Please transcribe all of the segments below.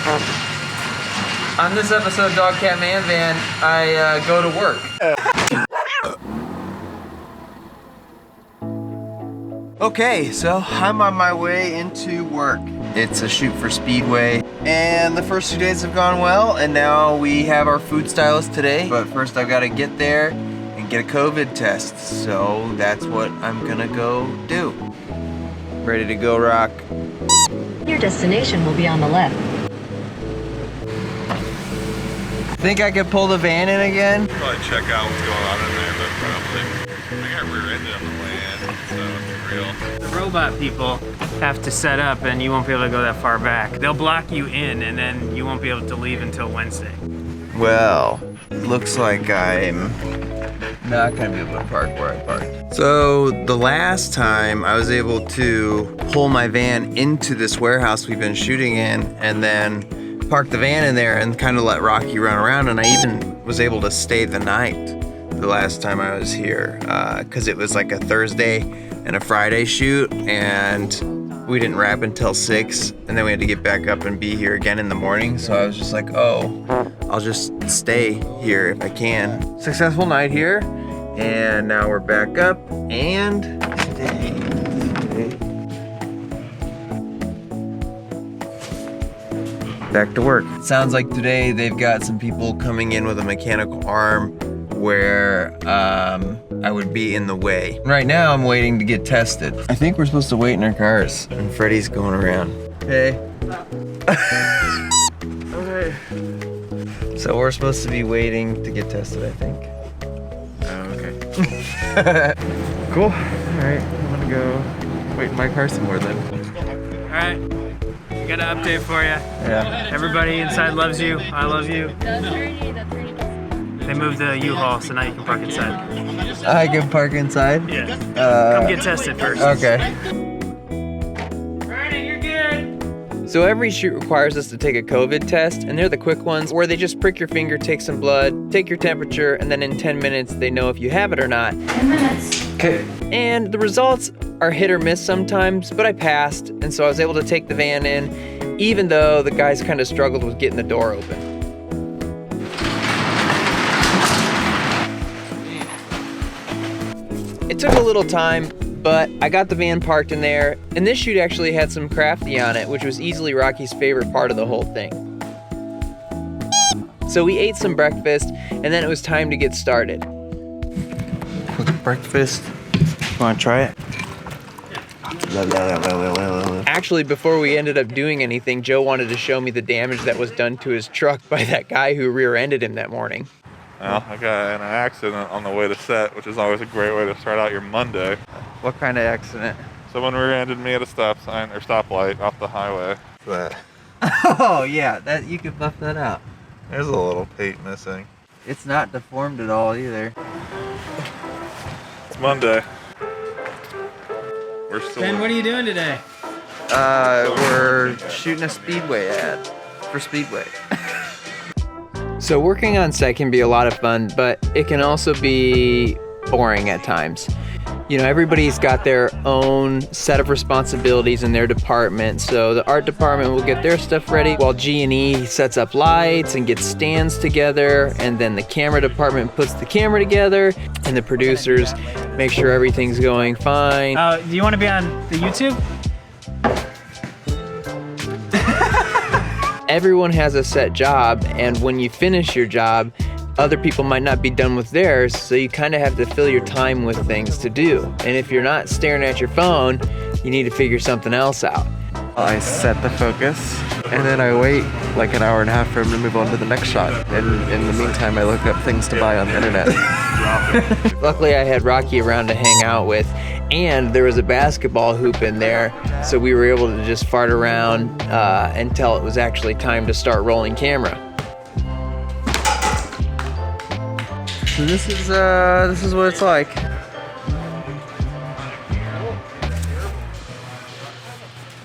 On this episode of DogCatManVan, I go to work. Okay, so I'm on my way into work. It's a shoot for Speedway, and the first 2 days have gone well, and now we have our food stylist today. But first I've got to get there and get a COVID test, so that's what I'm gonna go do. Ready to go, Rock? Your destination will be on the left. Think I could pull the van in again? Probably check out what's going on in there, but probably I got rear-ended on the way in, so it's real. The robot people have to set up and you won't be able to go that far back. They'll block you in and then you won't be able to leave until Wednesday. Well, looks like I'm not gonna be able to park where I parked. So the last time I was able to pull my van into this warehouse we've been shooting in and then park the van in there and kind of let Rocky run around, and I even was able to stay the night the last time I was here because it was like a Thursday and a Friday shoot, and we didn't wrap until 6, and then we had to get back up and be here again in the morning. So I was just like, oh, I'll just stay here if I can. Successful night here, and now we're back up, and today back to work. Sounds like today they've got some people coming in with a mechanical arm where I would be in the way. Right now I'm waiting to get tested. I think we're supposed to wait in our cars, and Freddie's going around. Hey. Okay. So we're supposed to be waiting to get tested, I think. Okay. Cool. All right, I'm gonna go wait in my car some more then. All right, I got an update for you. Yeah. Everybody inside loves you. I love you. They moved the U-Haul, so now you can park inside. I can park inside? Yeah. Come get tested first. Okay. Brandon, you're good. So every shoot requires us to take a COVID test, and they're the quick ones where they just prick your finger, take some blood, take your temperature, and then in 10 minutes they know if you have it or not. 10 minutes. Okay. And the results are hit or miss sometimes, but I passed, and so I was able to take the van in, even though the guys kind of struggled with getting the door open. It took a little time, but I got the van parked in there, and this shoot actually had some crafty on it, which was easily Rocky's favorite part of the whole thing. So we ate some breakfast, and then it was time to get started. Quick breakfast. You wanna try it? Actually, before we ended up doing anything, Joe wanted to show me the damage that was done to his truck by that guy who rear-ended him that morning. Well, I got in an accident on the way to set, which is always a great way to start out your Monday. What kind of accident? Someone rear-ended me at a stop sign or stoplight off the highway. But Oh yeah, that you could buff that out. there's a little paint missing. It's not deformed at all either. It's Monday. We're still. Ben, what are you doing today? We're shooting a Speedway ad for Speedway. So working on set can be a lot of fun, but it can also be boring at times. You know, everybody's got their own set of responsibilities in their department. So the art department will get their stuff ready while G&E sets up lights and gets stands together, and then the camera department puts the camera together, and the producers make sure everything's going fine. Do you want to be on the YouTube? Everyone has a set job, and when you finish your job, other people might not be done with theirs, so you kind of have to fill your time with things to do. And if you're not staring at your phone, you need to figure something else out. I set the focus, and then I wait like an hour and a half for him to move on to the next shot. And in the meantime, I look up things to buy on the internet. Luckily, I had Rocky around to hang out with, and there was a basketball hoop in there, so we were able to just fart around until it was actually time to start rolling camera. So this is what it's like.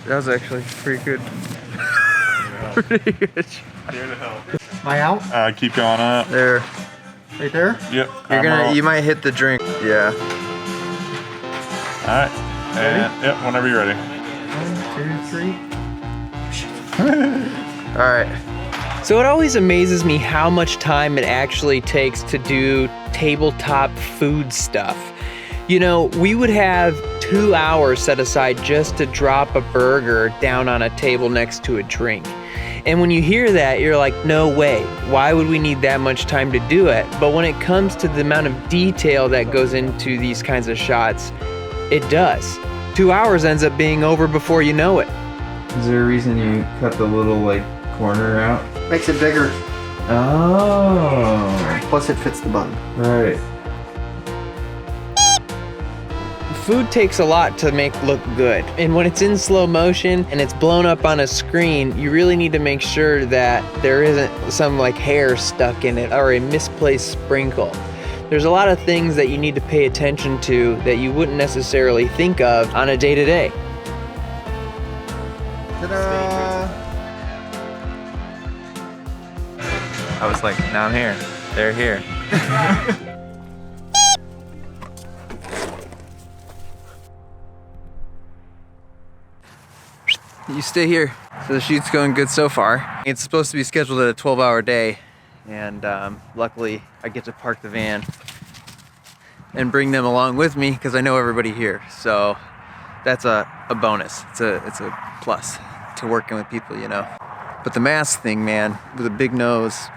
That was actually pretty good. Pretty good. Here to help. Am I out? Keep going up. There. Right there? Yep. You might hit the drink. Yeah. All right. And yep, whenever you're ready. 1, 2, 3. All right. So it always amazes me how much time it actually takes to do tabletop food stuff. You know, we would have 2 hours set aside just to drop a burger down on a table next to a drink. And when you hear that, you're like, no way, why would we need that much time to do it? But when it comes to the amount of detail that goes into these kinds of shots, it does. 2 hours ends up being over before you know it. Is there a reason you cut the little like corner out? Makes it bigger. Oh. Plus it fits the bun. Right. Food takes a lot to make look good. And when it's in slow motion and it's blown up on a screen, you really need to make sure that there isn't some like hair stuck in it or a misplaced sprinkle. There's a lot of things that you need to pay attention to that you wouldn't necessarily think of on a day-to-day. Ta-da! I was like, now I'm here. They're here. You stay here. So the shoot's going good so far. It's supposed to be scheduled at a 12-hour day, and luckily I get to park the van and bring them along with me because I know everybody here. So that's a bonus. It's a plus to working with people, you know. But the mask thing, man, with a big nose,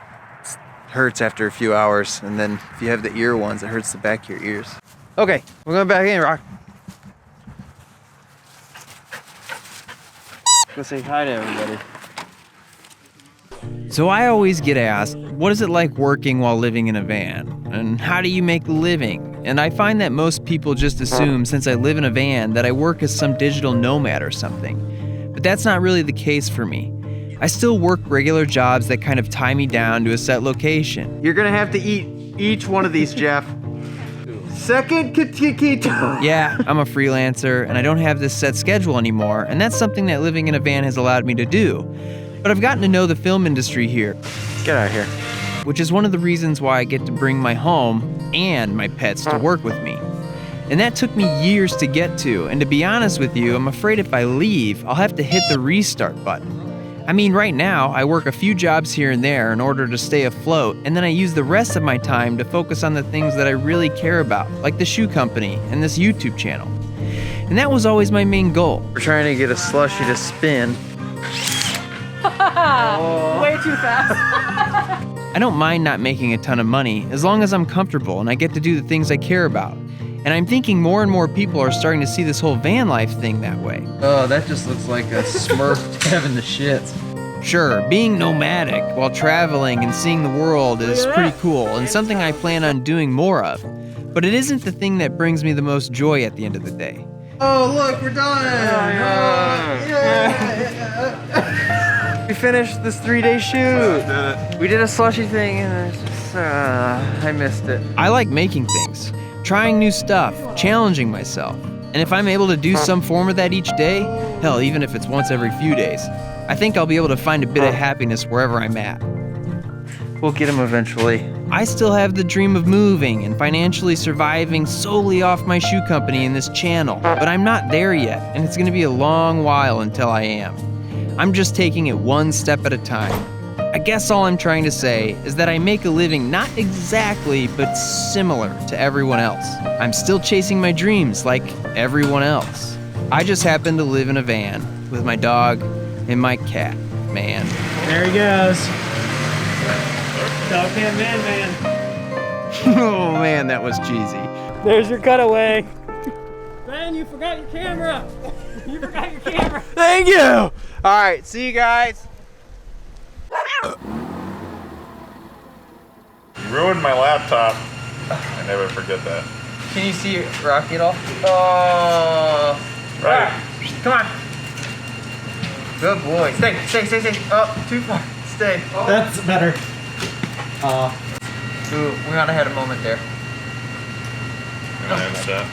hurts after a few hours, and then if you have the ear ones, it hurts the back of your ears. Okay, we're going back in, Rock. Go say hi to everybody. So I always get asked, what is it like working while living in a van? And how do you make a living? And I find that most people just assume since I live in a van that I work as some digital nomad or something. But that's not really the case for me. I still work regular jobs that kind of tie me down to a set location. You're gonna have to eat each one of these, Jeff. Second keto. Yeah, I'm a freelancer and I don't have this set schedule anymore, and that's something that living in a van has allowed me to do. But I've gotten to know the film industry here, Get out of here. which is one of the reasons why I get to bring my home and my pets to work with me. And that took me years to get to, and to be honest with you, I'm afraid if I leave, I'll have to hit the restart button. I mean, right now, I work a few jobs here and there in order to stay afloat, and then I use the rest of my time to focus on the things that I really care about, like the shoe company and this YouTube channel. And that was always my main goal. We're trying to get a slushie to spin. Way too fast. I don't mind not making a ton of money, as long as I'm comfortable and I get to do the things I care about. And I'm thinking more and more people are starting to see this whole van life thing that way. Oh, that just looks like a Smurf having the shits. Sure, being nomadic while traveling and seeing the world is pretty cool and something I plan on doing more of. But it isn't the thing that brings me the most joy at the end of the day. Oh, look, we're done! We finished this 3-day shoot. We did a slushy thing and it's just, I missed it. I like making things, trying new stuff, challenging myself. And if I'm able to do some form of that each day, hell, even if it's once every few days, I think I'll be able to find a bit of happiness wherever I'm at. We'll get him eventually. I still have the dream of moving and financially surviving solely off my shoe company and this channel, but I'm not there yet, and it's gonna be a long while until I am. I'm just taking it one step at a time. I guess all I'm trying to say is that I make a living not exactly, but similar to everyone else. I'm still chasing my dreams like everyone else. I just happen to live in a van with my dog and my cat, man. There he goes. DogCatManVan. Oh man, that was cheesy. There's your cutaway. Ben, you forgot your camera. You forgot your camera. Thank you! All right, see you guys. You ruined my laptop. I never forget that. Can you see Rocky at all? Oh. Right. Come on. Good boy. Stay. Oh, too far. Stay. Oh. That's better. Ooh, we might have had a moment there. I'm gonna end that.